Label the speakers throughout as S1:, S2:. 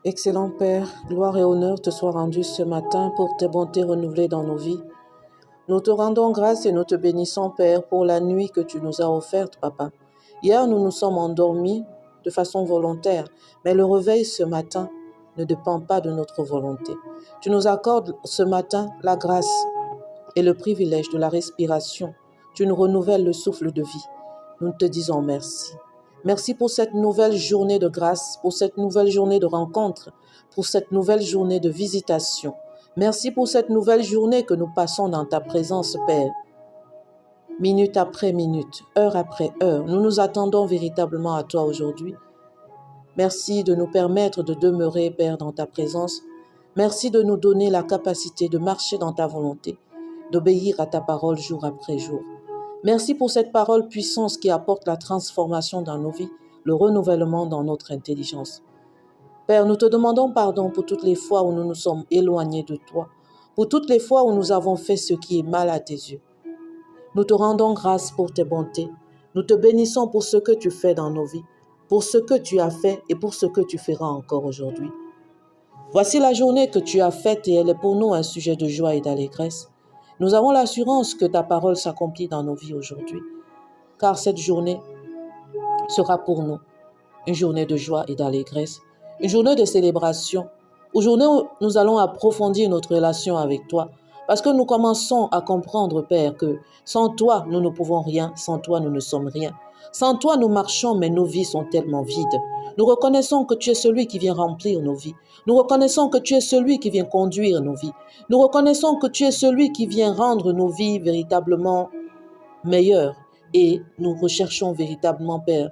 S1: Excellent Père, gloire et honneur te soient rendus ce matin pour tes bontés renouvelées dans nos vies. Nous te rendons grâce et nous te bénissons, Père, pour la nuit que tu nous as offerte, Papa. Hier, nous nous sommes endormis de façon volontaire, mais le réveil ce matin ne dépend pas de notre volonté. Tu nous accordes ce matin la grâce et le privilège de la respiration. Tu nous renouvelles le souffle de vie. Nous te disons merci. Merci pour cette nouvelle journée de grâce, pour cette nouvelle journée de rencontre, pour cette nouvelle journée de visitation. Merci pour cette nouvelle journée que nous passons dans ta présence, Père. Minute après minute, heure après heure, nous nous attendons véritablement à toi aujourd'hui. Merci de nous permettre de demeurer, Père, dans ta présence. Merci de nous donner la capacité de marcher dans ta volonté, d'obéir à ta parole jour après jour. Merci pour cette parole puissance qui apporte la transformation dans nos vies, le renouvellement dans notre intelligence. Père, nous te demandons pardon pour toutes les fois où nous nous sommes éloignés de toi, pour toutes les fois où nous avons fait ce qui est mal à tes yeux. Nous te rendons grâce pour tes bontés. Nous te bénissons pour ce que tu fais dans nos vies, pour ce que tu as fait et pour ce que tu feras encore aujourd'hui. Voici la journée que tu as faite et elle est pour nous un sujet de joie et d'allégresse. Nous avons l'assurance que ta parole s'accomplit dans nos vies aujourd'hui, car cette journée sera pour nous une journée de joie et d'allégresse, une journée de célébration, une journée où nous allons approfondir notre relation avec toi, parce que nous commençons à comprendre, Père, que sans toi, nous ne pouvons rien, sans toi, nous ne sommes rien. Sans toi, nous marchons, mais nos vies sont tellement vides. Nous reconnaissons que tu es celui qui vient remplir nos vies. Nous reconnaissons que tu es celui qui vient conduire nos vies. Nous reconnaissons que tu es celui qui vient rendre nos vies véritablement meilleures. Et nous recherchons véritablement, Père,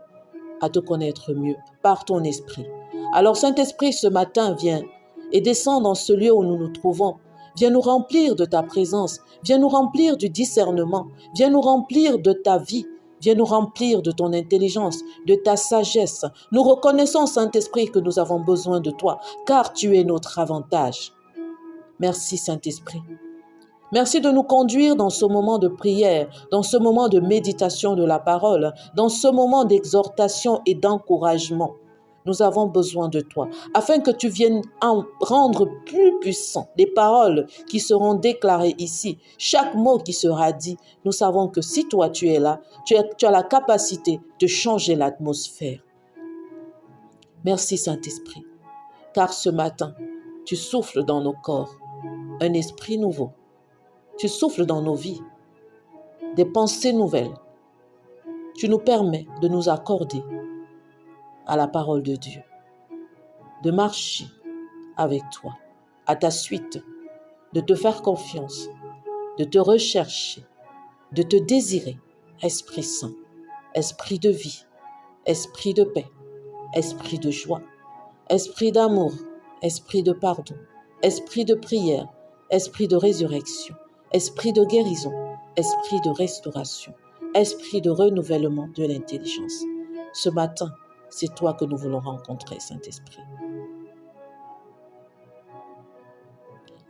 S1: à te connaître mieux par ton esprit. Alors Saint-Esprit, ce matin, viens et descends dans ce lieu où nous nous trouvons. Viens nous remplir de ta présence. Viens nous remplir du discernement. Viens nous remplir de ta vie. Viens nous remplir de ton intelligence, de ta sagesse. Nous reconnaissons, Saint-Esprit, que nous avons besoin de toi, car tu es notre avantage. Merci, Saint-Esprit. Merci de nous conduire dans ce moment de prière, dans ce moment de méditation de la parole, dans ce moment d'exhortation et d'encouragement. Nous avons besoin de toi, afin que tu viennes en rendre plus puissant les paroles qui seront déclarées ici. Chaque mot qui sera dit, nous savons que si toi tu es là, tu as la capacité de changer l'atmosphère. Merci Saint-Esprit, car ce matin, tu souffles dans nos corps un esprit nouveau. Tu souffles dans nos vies des pensées nouvelles. Tu nous permets de nous accorder à la parole de Dieu, de marcher avec toi, à ta suite, de te faire confiance, de te rechercher, de te désirer, Esprit Saint, Esprit de vie, Esprit de paix, Esprit de joie, Esprit d'amour, Esprit de pardon, Esprit de prière, Esprit de résurrection, Esprit de guérison, Esprit de restauration, Esprit de renouvellement de l'intelligence. Ce matin, c'est toi que nous voulons rencontrer, Saint-Esprit.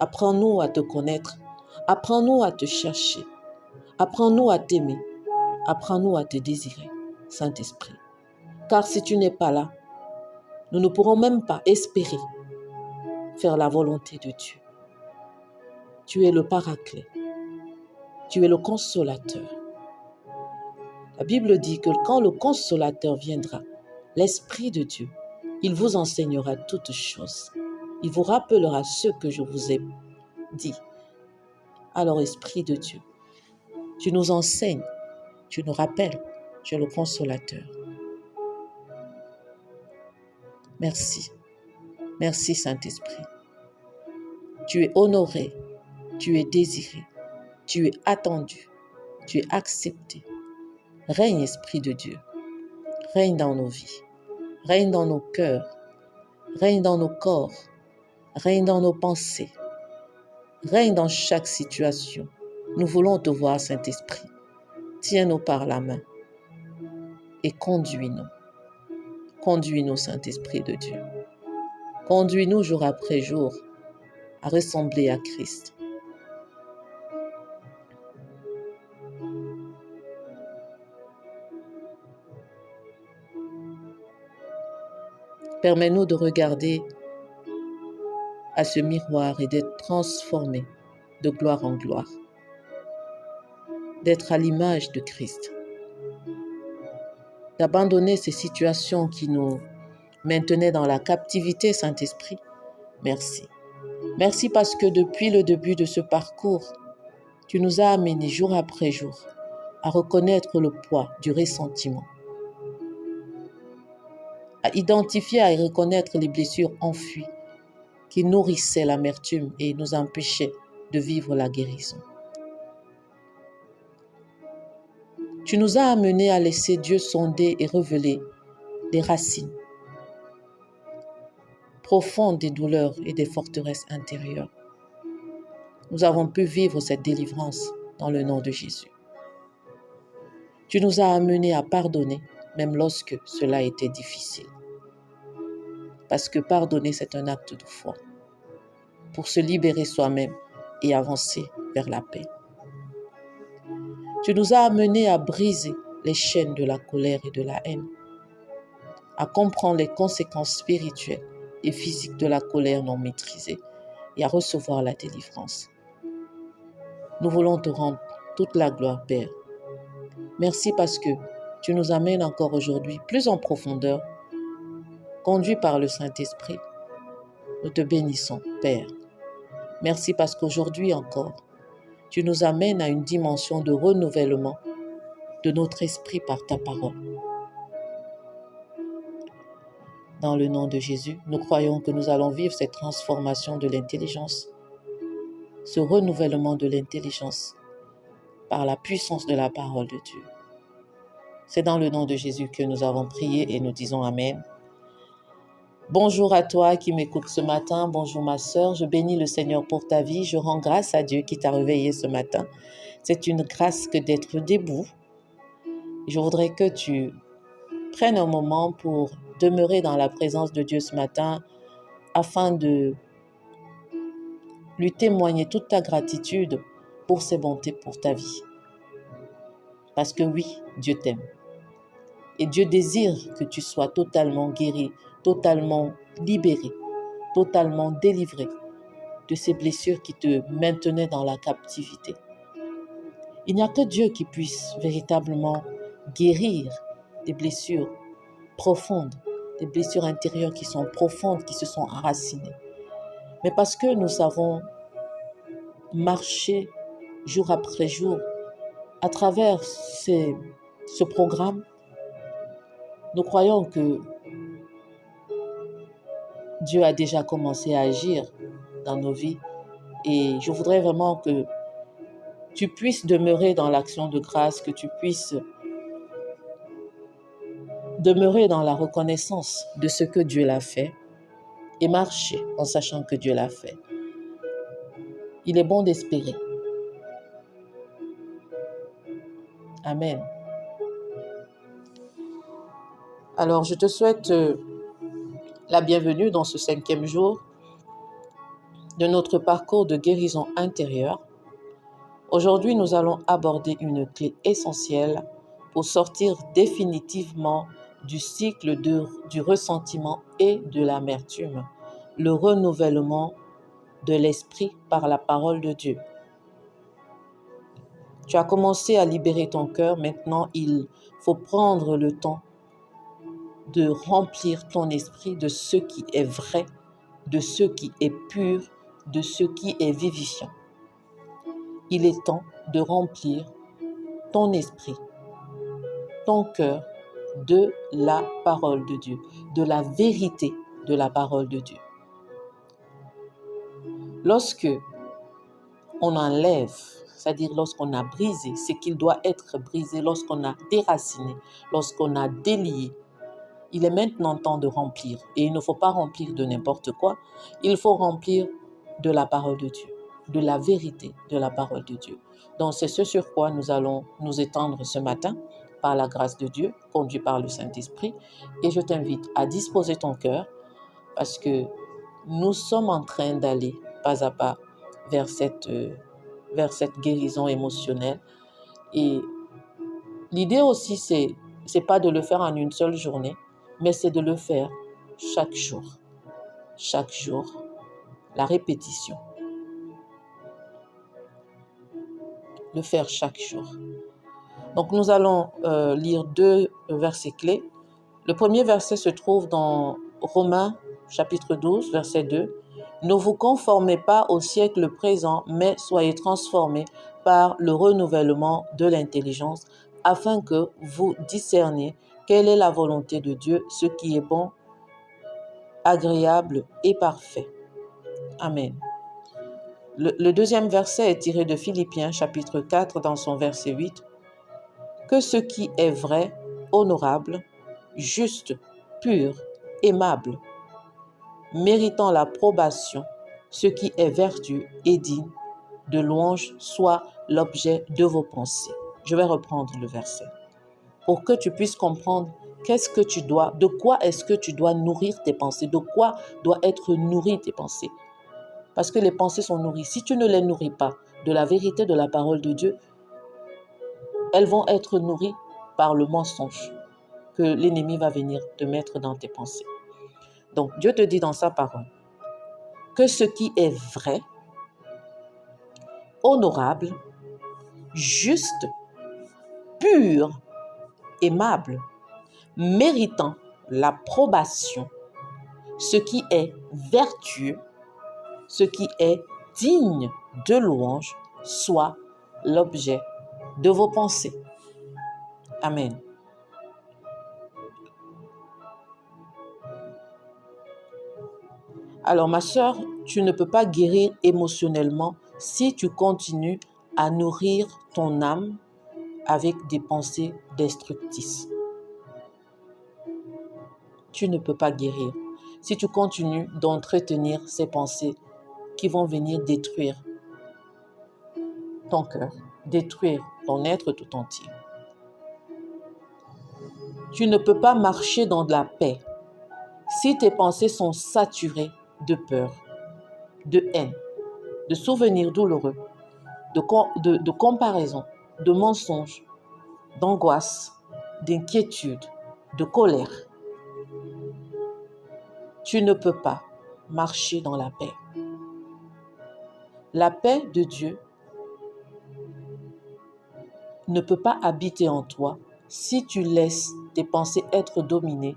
S1: Apprends-nous à te connaître, apprends-nous à te chercher, apprends-nous à t'aimer, apprends-nous à te désirer, Saint-Esprit. Car si tu n'es pas là, nous ne pourrons même pas espérer faire la volonté de Dieu. Tu es le Paraclet, tu es le Consolateur. La Bible dit que quand le Consolateur viendra, l'Esprit de Dieu, il vous enseignera toutes choses. Il vous rappellera ce que je vous ai dit. Alors, Esprit de Dieu, tu nous enseignes, tu nous rappelles, tu es le Consolateur. Merci. Merci, Saint-Esprit. Tu es honoré, tu es désiré, tu es attendu, tu es accepté. Règne, Esprit de Dieu. Règne dans nos vies, règne dans nos cœurs, règne dans nos corps, règne dans nos pensées, règne dans chaque situation. Nous voulons te voir, Saint-Esprit. Tiens-nous par la main et conduis-nous. Conduis-nous, Saint-Esprit de Dieu. Conduis-nous jour après jour à ressembler à Christ. Permets-nous de regarder à ce miroir et d'être transformés de gloire en gloire, d'être à l'image de Christ, d'abandonner ces situations qui nous maintenaient dans la captivité, Saint-Esprit. Merci. Merci parce que depuis le début de ce parcours, tu nous as amenés jour après jour à reconnaître le poids du ressentiment, à identifier et reconnaître les blessures enfuies qui nourrissaient l'amertume et nous empêchaient de vivre la guérison. Tu nous as amenés à laisser Dieu sonder et révéler les racines profondes des douleurs et des forteresses intérieures. Nous avons pu vivre cette délivrance dans le nom de Jésus. Tu nous as amenés à pardonner, même lorsque cela était difficile. Parce que pardonner, c'est un acte de foi, pour se libérer soi-même et avancer vers la paix. Tu nous as amenés à briser les chaînes de la colère et de la haine, à comprendre les conséquences spirituelles et physiques de la colère non maîtrisée et à recevoir la délivrance. Nous voulons te rendre toute la gloire, Père. Merci parce que tu nous amènes encore aujourd'hui plus en profondeur, conduits par le Saint-Esprit. Nous te bénissons, Père. Merci parce qu'aujourd'hui encore, tu nous amènes à une dimension de renouvellement de notre esprit par ta parole. Dans le nom de Jésus, nous croyons que nous allons vivre cette transformation de l'intelligence, ce renouvellement de l'intelligence par la puissance de la parole de Dieu. C'est dans le nom de Jésus que nous avons prié et nous disons Amen. Bonjour à toi qui m'écoutes ce matin. Bonjour ma sœur. Je bénis le Seigneur pour ta vie. Je rends grâce à Dieu qui t'a réveillé ce matin. C'est une grâce que d'être debout. Je voudrais que tu prennes un moment pour demeurer dans la présence de Dieu ce matin afin de lui témoigner toute ta gratitude pour ses bontés pour ta vie. Parce que oui, Dieu t'aime. Et Dieu désire que tu sois totalement guéri, totalement libéré, totalement délivré de ces blessures qui te maintenaient dans la captivité. Il n'y a que Dieu qui puisse véritablement guérir des blessures profondes, des blessures intérieures qui sont profondes, qui se sont enracinées. Mais parce que nous savons marcher jour après jour à travers ce programme, nous croyons que Dieu a déjà commencé à agir dans nos vies et je voudrais vraiment que tu puisses demeurer dans l'action de grâce, que tu puisses demeurer dans la reconnaissance de ce que Dieu l'a fait et marcher en sachant que Dieu l'a fait. Il est bon d'espérer. Amen. Alors, je te souhaite la bienvenue dans ce 5e jour de notre parcours de guérison intérieure. Aujourd'hui, nous allons aborder une clé essentielle pour sortir définitivement du cycle du ressentiment et de l'amertume, le renouvellement de l'esprit par la parole de Dieu. Tu as commencé à libérer ton cœur, maintenant il faut prendre le temps de remplir ton esprit de ce qui est vrai, de ce qui est pur, de ce qui est vivifiant. Il est temps de remplir ton esprit, ton cœur de la parole de Dieu, de la vérité de la parole de Dieu. Lorsque on enlève, c'est-à-dire lorsqu'on a brisé ce qu'il doit être brisé, lorsqu'on a déraciné, lorsqu'on a délié, il est maintenant temps de remplir. Et il ne faut pas remplir de n'importe quoi, il faut remplir de la parole de Dieu, de la vérité de la parole de Dieu. Donc c'est ce sur quoi nous allons nous étendre ce matin, par la grâce de Dieu, conduit par le Saint-Esprit. Et je t'invite à disposer ton cœur, parce que nous sommes en train d'aller pas à pas vers cette guérison émotionnelle. Et l'idée aussi, c'est pas de le faire en une seule journée, mais c'est de le faire chaque jour. Chaque jour, la répétition. Le faire chaque jour. Donc nous allons lire 2 versets clés. Le premier verset se trouve dans Romains chapitre 12, verset 2. Ne vous conformez pas au siècle présent, mais soyez transformés par le renouvellement de l'intelligence, afin que vous discerniez quelle est la volonté de Dieu, ce qui est bon, agréable et parfait. Amen. Le deuxième verset est tiré de Philippiens chapitre 4 dans son verset 8. Que ce qui est vrai, honorable, juste, pur, aimable, méritant l'approbation, ce qui est vertu et digne de louange soit l'objet de vos pensées. Je vais reprendre le verset pour que tu puisses comprendre de quoi est-ce que tu dois nourrir tes pensées, de quoi doit être nourries tes pensées. Parce que les pensées sont nourries. Si tu ne les nourris pas de la vérité de la parole de Dieu, elles vont être nourries par le mensonge que l'ennemi va venir te mettre dans tes pensées. Donc, Dieu te dit dans sa parole que ce qui est vrai, honorable, juste, pur, aimable, méritant l'approbation, ce qui est vertueux, ce qui est digne de louange, soit l'objet de vos pensées. Amen. Alors ma sœur, tu ne peux pas guérir émotionnellement si tu continues à nourrir ton âme avec des pensées destructrices. Tu ne peux pas guérir si tu continues d'entretenir ces pensées qui vont venir détruire ton cœur, détruire ton être tout entier. Tu ne peux pas marcher dans de la paix si tes pensées sont saturées de peur, de haine, de souvenirs douloureux, de comparaison, de mensonges, d'angoisse, d'inquiétude, de colère. Tu ne peux pas marcher dans la paix. La paix de Dieu ne peut pas habiter en toi si tu laisses tes pensées être dominées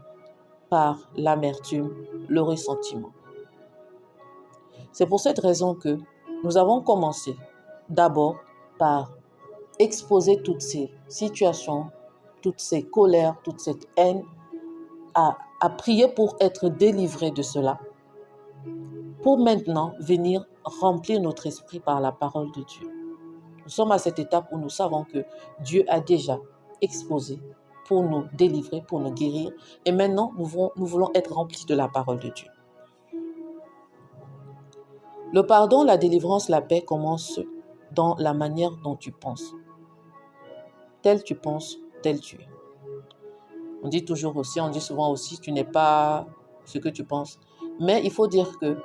S1: par l'amertume, le ressentiment. C'est pour cette raison que nous avons commencé d'abord par exposer toutes ces situations, toutes ces colères, toute cette haine, à prier pour être délivrés de cela, pour maintenant venir remplir notre esprit par la parole de Dieu. Nous sommes à cette étape où nous savons que Dieu a déjà exposé pour nous délivrer, pour nous guérir, et maintenant nous voulons être remplis de la parole de Dieu. Le pardon, la délivrance, la paix commencent dans la manière dont tu penses. Tel tu penses, tel tu es. On dit souvent aussi, tu n'es pas ce que tu penses. Mais il faut dire que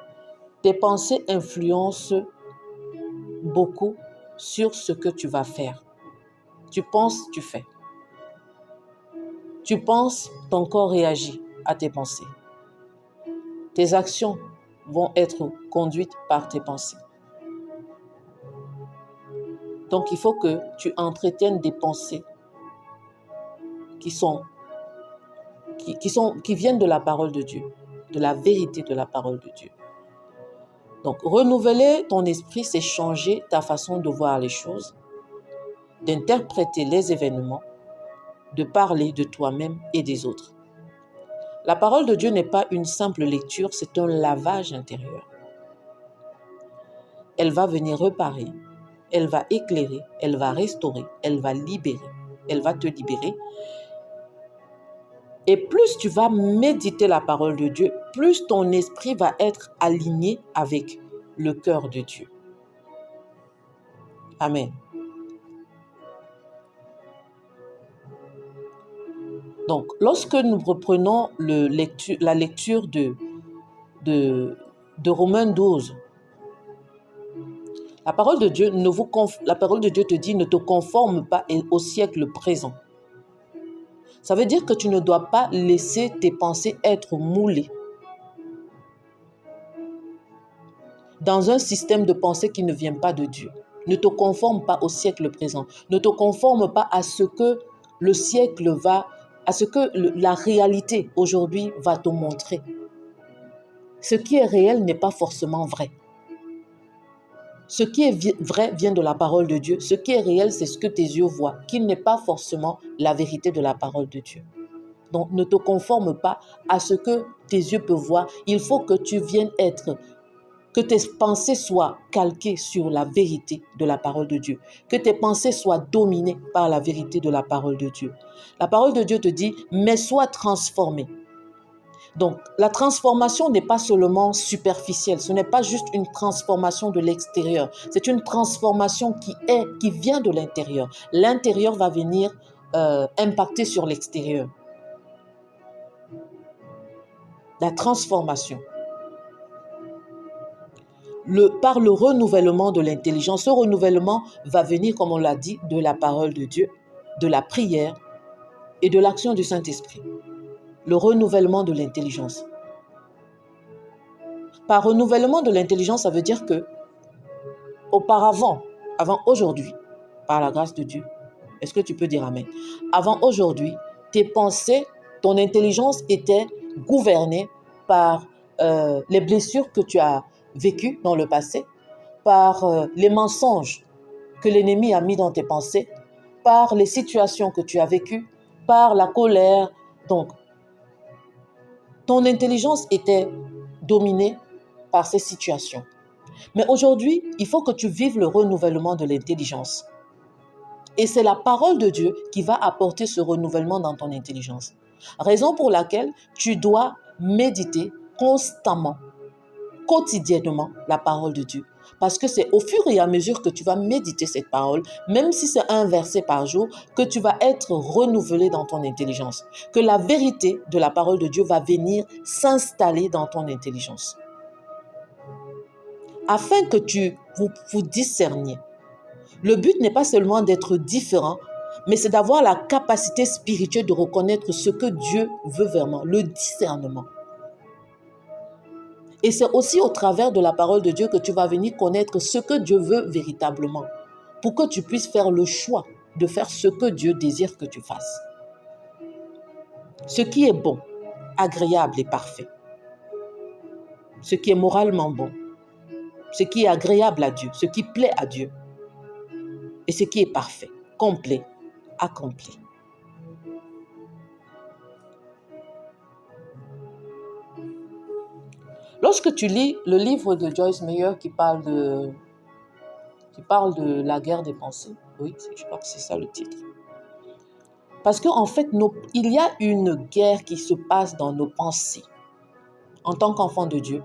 S1: tes pensées influencent beaucoup sur ce que tu vas faire. Tu penses, tu fais. Tu penses, ton corps réagit à tes pensées. Tes actions vont être conduites par tes pensées. Donc il faut que tu entretiennes des pensées qui viennent de la parole de Dieu, de la vérité de la parole de Dieu. Donc, renouveler ton esprit, c'est changer ta façon de voir les choses, d'interpréter les événements, de parler de toi-même et des autres. La parole de Dieu n'est pas une simple lecture, c'est un lavage intérieur. Elle va venir réparer, elle va éclairer, elle va restaurer, elle va libérer, elle va te libérer. Et plus tu vas méditer la parole de Dieu, plus ton esprit va être aligné avec le cœur de Dieu. Amen. Donc, lorsque nous reprenons la lecture de Romains 12, la parole de Dieu te dit ne te conforme pas au siècle présent. Ça veut dire que tu ne dois pas laisser tes pensées être moulées dans un système de pensée qui ne vient pas de Dieu. Ne te conforme pas au siècle présent. Ne te conforme pas à ce que le siècle va, à ce que la réalité aujourd'hui va te montrer. Ce qui est réel n'est pas forcément vrai. Ce qui est vrai vient de la parole de Dieu. Ce qui est réel, c'est ce que tes yeux voient, qui n'est pas forcément la vérité de la parole de Dieu. Donc, ne te conforme pas à ce que tes yeux peuvent voir. Il faut que tu viennes que tes pensées soient calquées sur la vérité de la parole de Dieu. Que tes pensées soient dominées par la vérité de la parole de Dieu. La parole de Dieu te dit, mais sois transformé. Donc, la transformation n'est pas seulement superficielle. Ce n'est pas juste une transformation de l'extérieur. C'est une transformation qui vient de l'intérieur. L'intérieur va venir impacter sur l'extérieur. La transformation. Par le renouvellement de l'intelligence, ce renouvellement va venir, comme on l'a dit, de la parole de Dieu, de la prière et de l'action du Saint-Esprit. Le renouvellement de l'intelligence. Par renouvellement de l'intelligence, ça veut dire que auparavant, avant aujourd'hui, par la grâce de Dieu, est-ce que tu peux dire Amen? Avant aujourd'hui, tes pensées, ton intelligence était gouvernée par les blessures que tu as vécues dans le passé, par les mensonges que l'ennemi a mis dans tes pensées, par les situations que tu as vécues, par la colère. Donc, ton intelligence était dominée par ces situations. Mais aujourd'hui, il faut que tu vives le renouvellement de l'intelligence. Et c'est la parole de Dieu qui va apporter ce renouvellement dans ton intelligence. Raison pour laquelle tu dois méditer constamment, quotidiennement, la parole de Dieu. Parce que c'est au fur et à mesure que tu vas méditer cette parole, même si c'est un verset par jour, que tu vas être renouvelé dans ton intelligence. Que la vérité de la parole de Dieu va venir s'installer dans ton intelligence. Afin que vous discerniez. Le but n'est pas seulement d'être différent, mais c'est d'avoir la capacité spirituelle de reconnaître ce que Dieu veut vraiment, le discernement. Et c'est aussi au travers de la parole de Dieu que tu vas venir connaître ce que Dieu veut véritablement, pour que tu puisses faire le choix de faire ce que Dieu désire que tu fasses. Ce qui est bon, agréable et parfait. Ce qui est moralement bon. Ce qui est agréable à Dieu, ce qui plaît à Dieu. Et ce qui est parfait, complet, accompli. Lorsque tu lis le livre de Joyce Meyer qui parle de la guerre des pensées, oui, je crois que c'est ça le titre. Parce qu'en fait, il y a une guerre qui se passe dans nos pensées en tant qu'enfant de Dieu.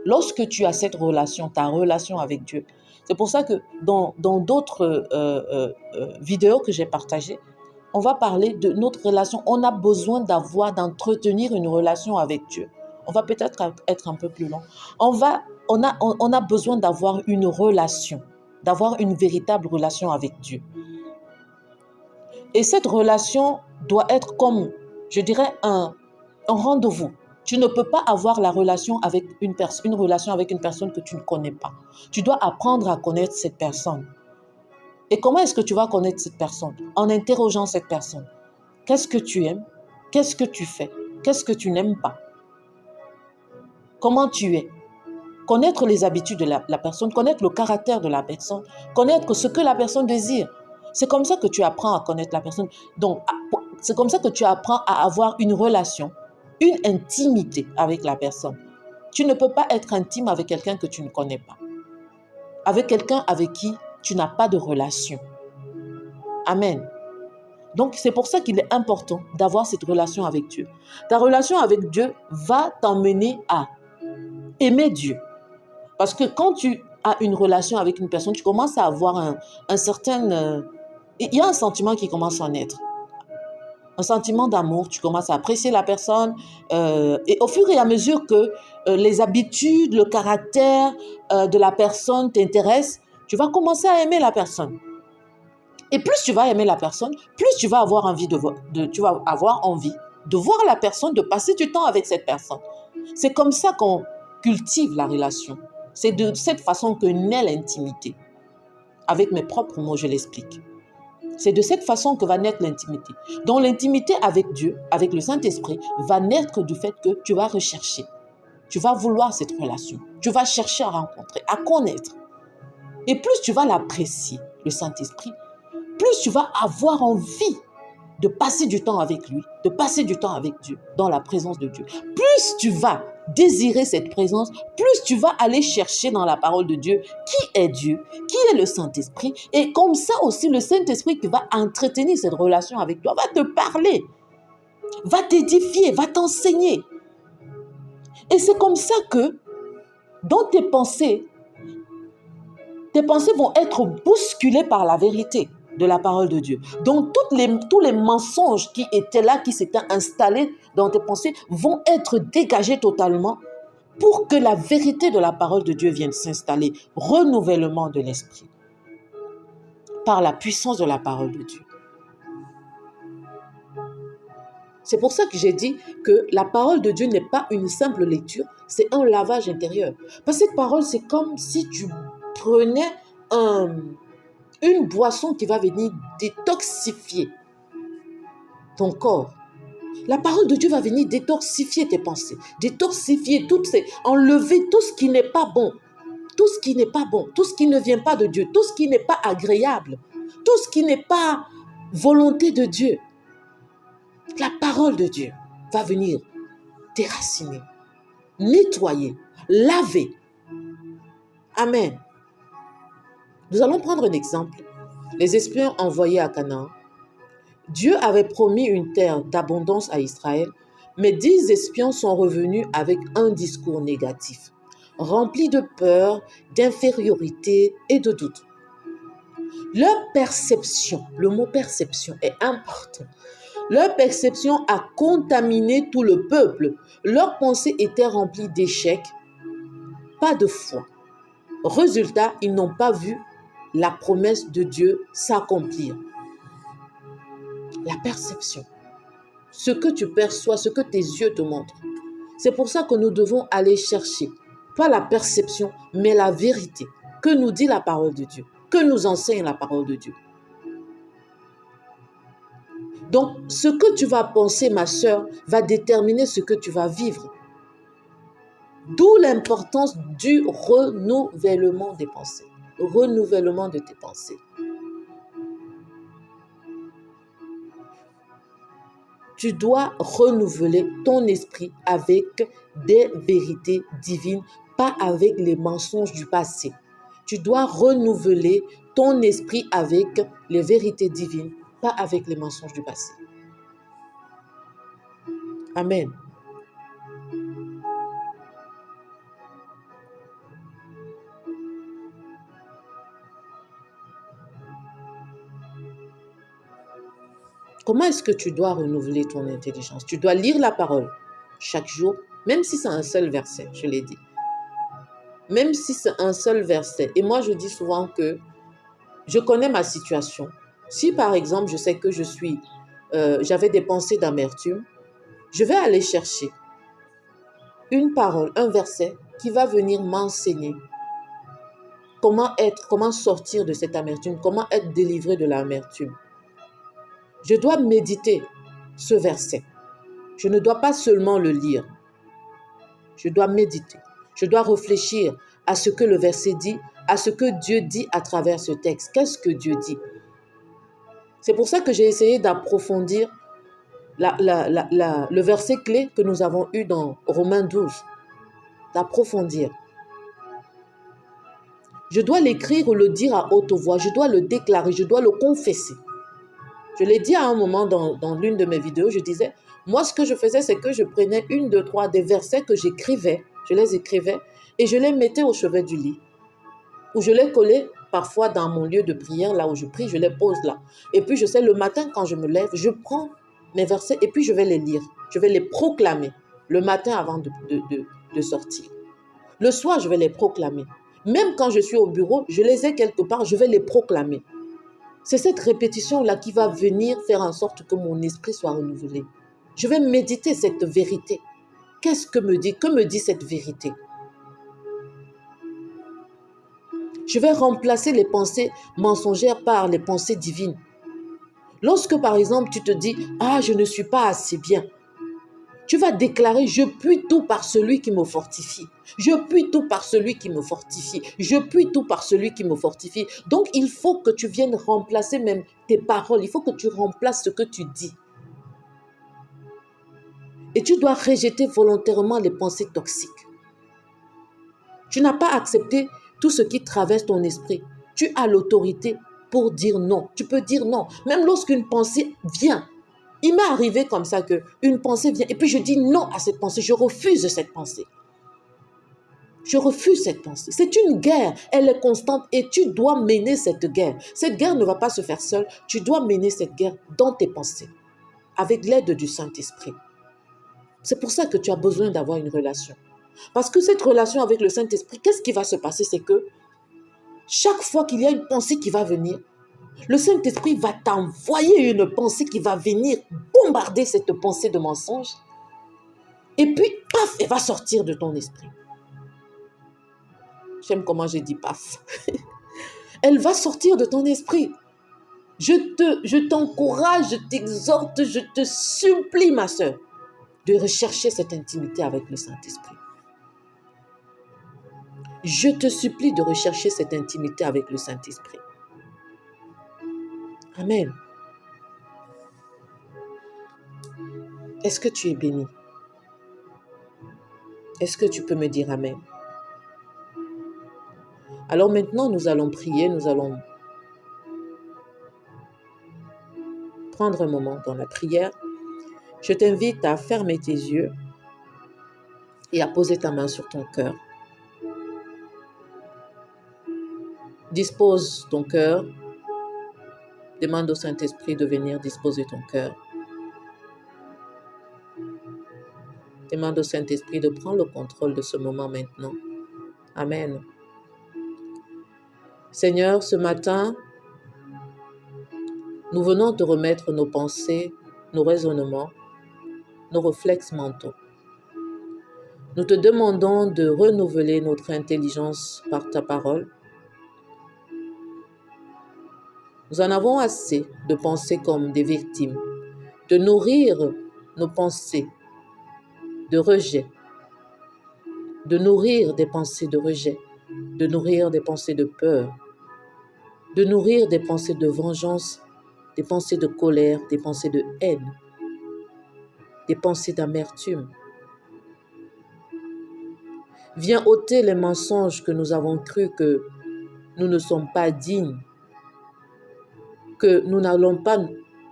S1: Lorsque tu as cette relation, ta relation avec Dieu, c'est pour ça que dans d'autres vidéos que j'ai partagées, on va parler de notre relation. On a besoin d'entretenir une relation avec Dieu. On va peut-être être un peu plus long. On a besoin d'avoir une relation, d'avoir une véritable relation avec Dieu. Et cette relation doit être comme, je dirais, un rendez-vous. Tu ne peux pas avoir une relation avec une personne que tu ne connais pas. Tu dois apprendre à connaître cette personne. Et comment est-ce que tu vas connaître cette personne? En interrogeant cette personne. Qu'est-ce que tu aimes? Qu'est-ce que tu fais? Qu'est-ce que tu n'aimes pas? Comment tu es? Connaître les habitudes de la personne, connaître le caractère de la personne, connaître ce que la personne désire. C'est comme ça que tu apprends à connaître la personne. Donc, c'est comme ça que tu apprends à avoir une relation, une intimité avec la personne. Tu ne peux pas être intime avec quelqu'un que tu ne connais pas. Avec quelqu'un avec qui tu n'as pas de relation. Amen. Donc, c'est pour ça qu'il est important d'avoir cette relation avec Dieu. Ta relation avec Dieu va t'emmener à aimer Dieu. Parce que quand tu as une relation avec une personne, tu commences à avoir un certain... il y a un sentiment qui commence à naître. Un sentiment d'amour, tu commences à apprécier la personne. Et au fur et à mesure que les habitudes, le caractère de la personne t'intéressent, tu vas commencer à aimer la personne. Et plus tu vas aimer la personne, plus tu vas avoir envie de voir la personne, de passer du temps avec cette personne. C'est comme ça qu'on cultive la relation. C'est de cette façon que naît l'intimité. Avec mes propres mots, je l'explique. C'est de cette façon que va naître l'intimité. Donc l'intimité avec Dieu, avec le Saint-Esprit, va naître du fait que tu vas rechercher. Tu vas vouloir cette relation. Tu vas chercher à rencontrer, à connaître. Et plus tu vas l'apprécier, le Saint-Esprit, plus tu vas avoir envie de passer du temps avec lui, de passer du temps avec Dieu, dans la présence de Dieu. Plus tu vas désirer cette présence, plus tu vas aller chercher dans la parole de Dieu qui est Dieu, qui est le Saint-Esprit. Et comme ça aussi, le Saint-Esprit qui va entretenir cette relation avec toi, va te parler, va t'édifier, va t'enseigner. Et c'est comme ça que, dans tes pensées vont être bousculées par la vérité de la parole de Dieu. Donc, tous les mensonges qui étaient là, qui s'étaient installés dans tes pensées, vont être dégagés totalement pour que la vérité de la parole de Dieu vienne s'installer. Renouvellement de l'esprit par la puissance de la parole de Dieu. C'est pour ça que j'ai dit que la parole de Dieu n'est pas une simple lecture, c'est un lavage intérieur. Parce que cette parole, c'est comme si tu prenais une boisson qui va venir détoxifier ton corps. La parole de Dieu va venir détoxifier tes pensées, détoxifier enlever tout ce qui n'est pas bon, tout ce qui n'est pas bon, tout ce qui ne vient pas de Dieu, tout ce qui n'est pas agréable, tout ce qui n'est pas volonté de Dieu. La parole de Dieu va venir déraciner, nettoyer, laver. Amen. Nous allons prendre un exemple. Les espions envoyés à Canaan. Dieu avait promis une terre d'abondance à Israël, mais 10 espions sont revenus avec un discours négatif, rempli de peur, d'infériorité et de doute. Leur perception, le mot perception est important. Leur perception a contaminé tout le peuple. Leurs pensées étaient remplies d'échecs, pas de foi. Résultat, ils n'ont pas vu la promesse de Dieu s'accomplir. La perception. Ce que tu perçois, ce que tes yeux te montrent. C'est pour ça que nous devons aller chercher, pas la perception, mais la vérité. Que nous dit la parole de Dieu? Que nous enseigne la parole de Dieu? Donc, ce que tu vas penser, ma sœur, va déterminer ce que tu vas vivre. D'où l'importance du renouvellement des pensées. Renouvellement de tes pensées. Tu dois renouveler ton esprit avec des vérités divines, pas avec les mensonges du passé. Tu dois renouveler ton esprit avec les vérités divines, pas avec les mensonges du passé. Amen. Comment est-ce que tu dois renouveler ton intelligence? Tu dois lire la parole chaque jour, même si c'est un seul verset, je l'ai dit. Même si c'est un seul verset. Et moi, je dis souvent que je connais ma situation. Si, par exemple, je sais que j'avais des pensées d'amertume, je vais aller chercher une parole, un verset qui va venir m'enseigner comment sortir de cette amertume, comment être délivré de l'amertume. Je dois méditer ce verset. Je ne dois pas seulement le lire. Je dois méditer. Je dois réfléchir à ce que le verset dit, à ce que Dieu dit à travers ce texte. Qu'est-ce que Dieu dit? C'est pour ça que j'ai essayé d'approfondir le verset clé que nous avons eu dans Romains 12. D'approfondir. Je dois l'écrire ou le dire à haute voix. Je dois le déclarer. Je dois le confesser. Je l'ai dit à un moment dans l'une de mes vidéos, je disais, moi ce que je faisais, c'est que je prenais 1, 2, 3 des versets que j'écrivais, je les écrivais et je les mettais au chevet du lit. Ou je les collais parfois dans mon lieu de prière, là où je prie, je les pose là. Et puis je sais, le matin quand je me lève, je prends mes versets et puis je vais les lire. Je vais les proclamer le matin avant de sortir. Le soir, je vais les proclamer. Même quand je suis au bureau, je les ai quelque part, je vais les proclamer. C'est cette répétition-là qui va venir faire en sorte que mon esprit soit renouvelé. Je vais méditer cette vérité. Que me dit cette vérité? Je vais remplacer les pensées mensongères par les pensées divines. Lorsque, par exemple, tu te dis « Ah, je ne suis pas assez bien », tu vas déclarer « Je puis tout par celui qui me fortifie. Je puis tout par celui qui me fortifie. Je puis tout par celui qui me fortifie. » Donc, il faut que tu viennes remplacer même tes paroles. Il faut que tu remplaces ce que tu dis. Et tu dois rejeter volontairement les pensées toxiques. Tu n'as pas accepté tout ce qui traverse ton esprit. Tu as l'autorité pour dire non. Tu peux dire non. Même lorsqu'une pensée vient. Il m'est arrivé comme ça qu'une pensée vient et puis je dis non à cette pensée. Je refuse cette pensée. Je refuse cette pensée. C'est une guerre. Elle est constante et tu dois mener cette guerre. Cette guerre ne va pas se faire seule. Tu dois mener cette guerre dans tes pensées avec l'aide du Saint-Esprit. C'est pour ça que tu as besoin d'avoir une relation. Parce que cette relation avec le Saint-Esprit, qu'est-ce qui va se passer? C'est que chaque fois qu'il y a une pensée qui va venir, le Saint-Esprit va t'envoyer une pensée qui va venir bombarder cette pensée de mensonge. Et puis, paf, elle va sortir de ton esprit. J'aime comment j'ai dit paf. Elle va sortir de ton esprit. Je t'encourage, je t'exhorte, je te supplie, ma sœur, de rechercher cette intimité avec le Saint-Esprit. Je te supplie de rechercher cette intimité avec le Saint-Esprit. Amen. Est-ce que tu es béni? Est-ce que tu peux me dire Amen? Alors maintenant, nous allons prier, nous allons prendre un moment dans la prière. Je t'invite à fermer tes yeux et à poser ta main sur ton cœur. Dispose ton cœur. Demande au Saint-Esprit de venir disposer ton cœur. Demande au Saint-Esprit de prendre le contrôle de ce moment maintenant. Amen. Seigneur, ce matin, nous venons te remettre nos pensées, nos raisonnements, nos réflexes mentaux. Nous te demandons de renouveler notre intelligence par ta parole. Nous en avons assez de penser comme des victimes, de nourrir nos pensées de rejet, de nourrir des pensées de rejet, de nourrir des pensées de peur, de nourrir des pensées de vengeance, des pensées de colère, des pensées de haine, des pensées d'amertume. Viens ôter les mensonges que nous avons cru que nous ne sommes pas dignes, que nous n'allons pas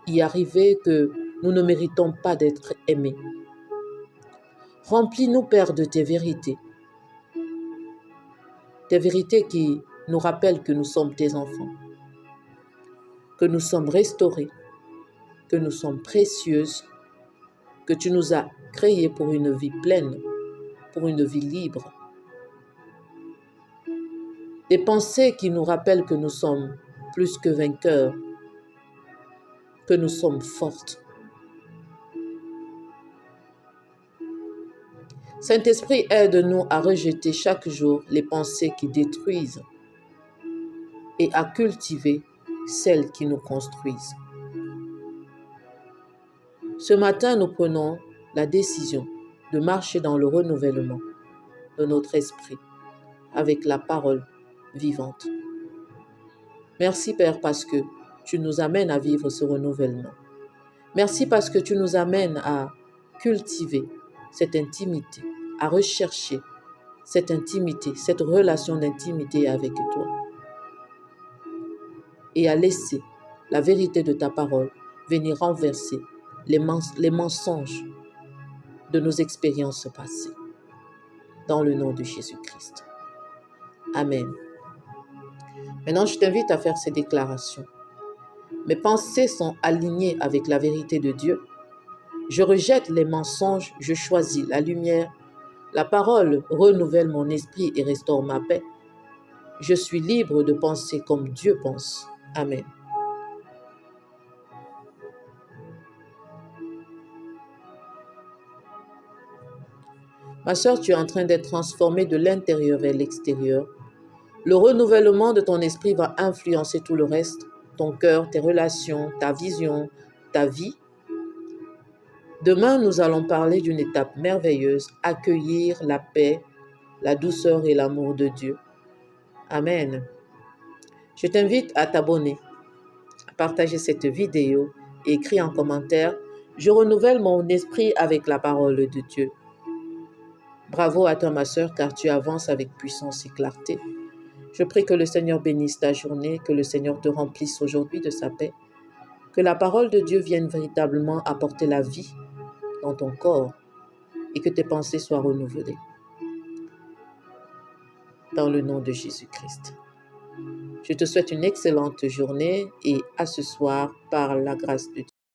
S1: y arriver, que nous ne méritons pas d'être aimés. Remplis-nous, Père, de tes vérités qui nous rappellent que nous sommes tes enfants, que nous sommes restaurés, que nous sommes précieuses, que tu nous as créés pour une vie pleine, pour une vie libre. Des pensées qui nous rappellent que nous sommes plus que vainqueurs, que nous sommes fortes. Saint-Esprit, aide-nous à rejeter chaque jour les pensées qui détruisent et à cultiver celles qui nous construisent. Ce matin, nous prenons la décision de marcher dans le renouvellement de notre esprit avec la parole vivante. Merci, Père, parce que tu nous amènes à vivre ce renouvellement. Merci parce que tu nous amènes à cultiver cette intimité, à rechercher cette intimité, cette relation d'intimité avec toi et à laisser la vérité de ta parole venir renverser les mensonges de nos expériences passées. Dans le nom de Jésus-Christ. Amen. Maintenant, je t'invite à faire ces déclarations. Mes pensées sont alignées avec la vérité de Dieu. Je rejette les mensonges, je choisis la lumière. La parole renouvelle mon esprit et restaure ma paix. Je suis libre de penser comme Dieu pense. Amen. Ma sœur, tu es en train d'être transformée de l'intérieur vers l'extérieur. Le renouvellement de ton esprit va influencer tout le reste, ton cœur, tes relations, ta vision, ta vie. Demain, nous allons parler d'une étape merveilleuse, accueillir la paix, la douceur et l'amour de Dieu. Amen. Je t'invite à t'abonner, à partager cette vidéo et écrire en commentaire « Je renouvelle mon esprit avec la parole de Dieu ». Bravo à toi ma sœur car tu avances avec puissance et clarté. Je prie que le Seigneur bénisse ta journée, que le Seigneur te remplisse aujourd'hui de sa paix, que la parole de Dieu vienne véritablement apporter la vie dans ton corps et que tes pensées soient renouvelées. Dans le nom de Jésus-Christ. Je te souhaite une excellente journée et à ce soir par la grâce de Dieu.